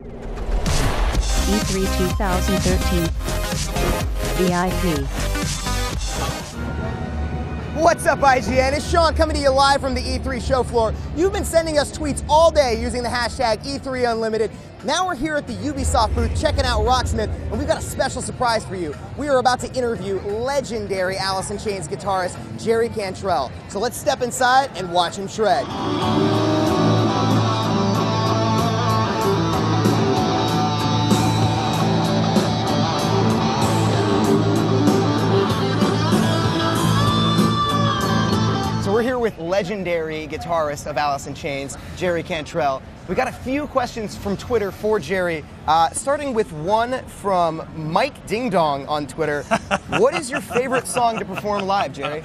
E3 2013 VIP. What's up, IGN? It's Sean coming to you live from the E3 show floor. You've been sending us tweets all day using the hashtag E3Unlimited. Now we're here at the Ubisoft booth checking out Rocksmith, and we've got a special surprise for you. We are about to interview legendary Alice in Chains guitarist Jerry Cantrell. So let's step inside and watch him shred. We're here with legendary guitarist of Alice in Chains, Jerry Cantrell. We got a few questions from Twitter for Jerry, starting with one from Mike Ding Dong on Twitter. What is your favorite song to perform live, Jerry?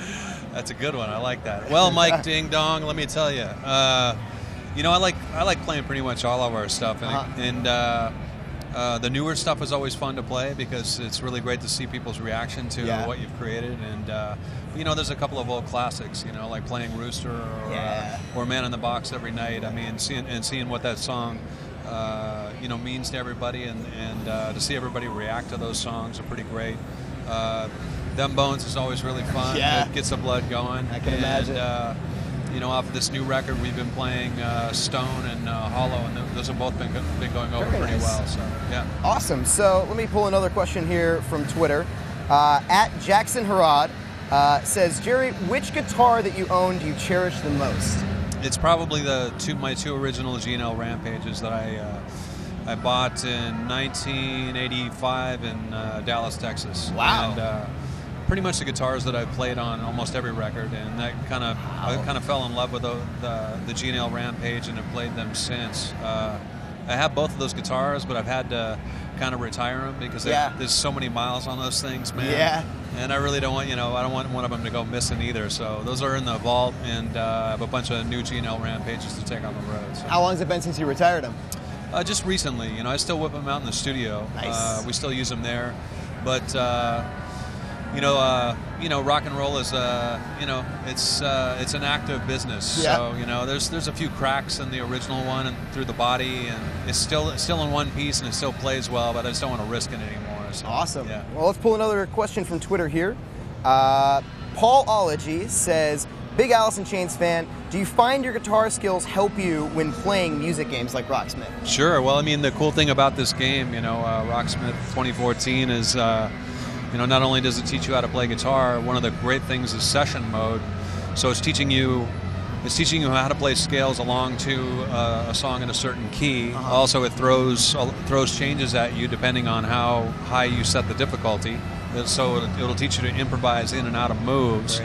That's a good one. I like that. Well, Mike Ding Dong, let me tell you. You know, I like playing pretty much all of our stuff, and the newer stuff is always fun to play because it's really great to see people's reaction to what you've created. And you know, there's a couple of old classics, you know, like playing Rooster or Man in the Box every night. I mean, seeing what that song you know, means to everybody, and to see everybody react to those songs are pretty great. Them Bones is always really fun. It gets the blood going. I can imagine. You know, off this new record, we've been playing Stone and Hollow, and those have both been going over pretty well. So, yeah. Awesome. So let me pull another question here from Twitter. At Jackson Harad says, Jerry, which guitar that you own do you cherish the most? It's probably my two original GNL Rampages that I bought in 1985 in Dallas, Texas. Wow. And, pretty much the guitars that I've played on almost every record, and that I kind of fell in love with the GNL Rampage and have played them since. I have both of those guitars, but I've had to kind of retire them because there's so many miles on those things, man. Yeah. And I really don't want, I don't want one of them to go missing either. So those are in the vault, and I have a bunch of new GNL Rampages to take on the road. So. How long has it been since you retired them? Just recently. I still whip them out in the studio. Nice. We still use them there, but. Rock and roll is it's an active business. Yeah. So there's a few cracks in the original one and through the body, and it's still in one piece and it still plays well, but I just don't want to risk it anymore. So, awesome. Yeah. Well, let's pull another question from Twitter here. Paulology says, big Alice in Chains fan, do you find your guitar skills help you when playing music games like Rocksmith? Sure. Well, I mean, the cool thing about this game, Rocksmith 2014 is. Not only does it teach you how to play guitar, one of the great things is session mode. So it's teaching you how to play scales along to a song in a certain key. Also, it throws changes at you depending on how high you set the difficulty. So it'll teach you to improvise in and out of moves.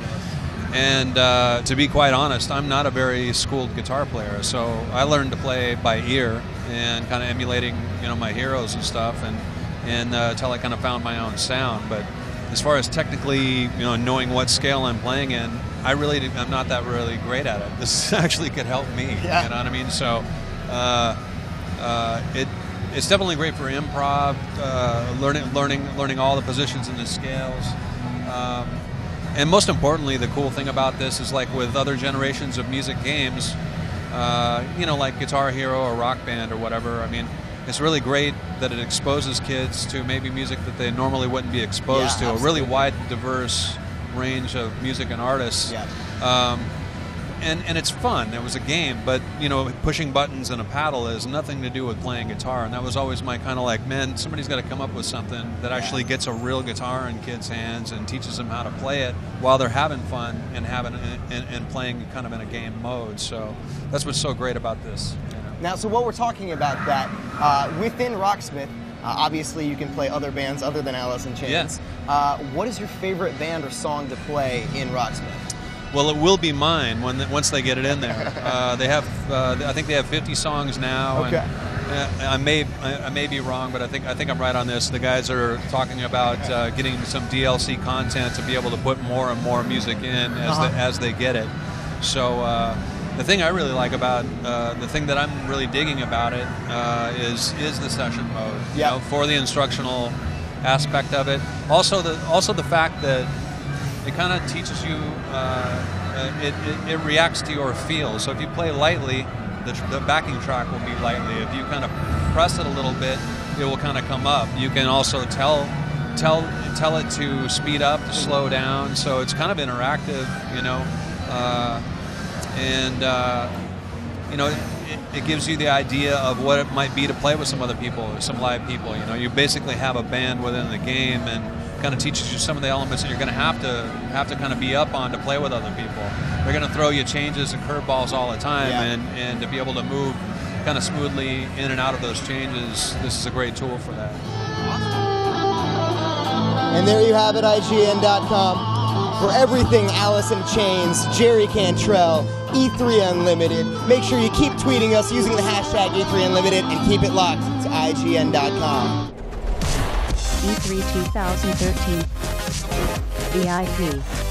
And to be quite honest, I'm not a very schooled guitar player, so I learned to play by ear and kind of emulating my heroes and stuff, and until I kind of found my own sound. But as far as technically, knowing what scale I'm playing in, I'm not that really great at it. This actually could help me. Yeah. You know what I mean? So it's definitely great for improv, learning all the positions in the scales. And most importantly, the cool thing about this is, like with other generations of music games, like Guitar Hero or Rock Band or whatever, I mean, it's really great that it exposes kids to maybe music that they normally wouldn't be exposed to. Absolutely. A really wide, diverse range of music and artists. Yeah. And it's fun. It was a game, but pushing buttons and a paddle has nothing to do with playing guitar. And that was always my kind of like, man, somebody's got to come up with something that actually gets a real guitar in kids' hands and teaches them how to play it while they're having fun and playing kind of in a game mode. So that's what's so great about this. Now, so what we're talking about that within Rocksmith, obviously you can play other bands other than Alice in Chains. Yeah. What is your favorite band or song to play in Rocksmith? Well, it will be mine once they get it in there. They have, I think they have 50 songs now. Okay. And, I may be wrong, but I think I'm right on this. The guys are talking about getting some DLC content to be able to put more and more music in as they get it. So the thing I really like about the thing that I'm really digging about it is the session mode. For the instructional aspect of it. Also the fact that it kind of teaches you, it reacts to your feel. So if you play lightly, the backing track will be lightly. If you kind of press it a little bit, it will kind of come up. You can also tell it to speed up, to slow down. So it's kind of interactive, you know, you know, it gives you the idea of what it might be to play with some other people, some live people. You know, you basically have a band within the game, and kind of teaches you some of the elements that you're going to have to kind of be up on to play with other people. They're going to throw you changes and curveballs all the time, and to be able to move kind of smoothly in and out of those changes, this is a great tool for that. And there you have it, IGN.com. For everything Alice in Chains, Jerry Cantrell, E3 Unlimited. Make sure you keep tweeting us using the hashtag E3 Unlimited and keep it locked to IGN.com. E3 2013 VIP.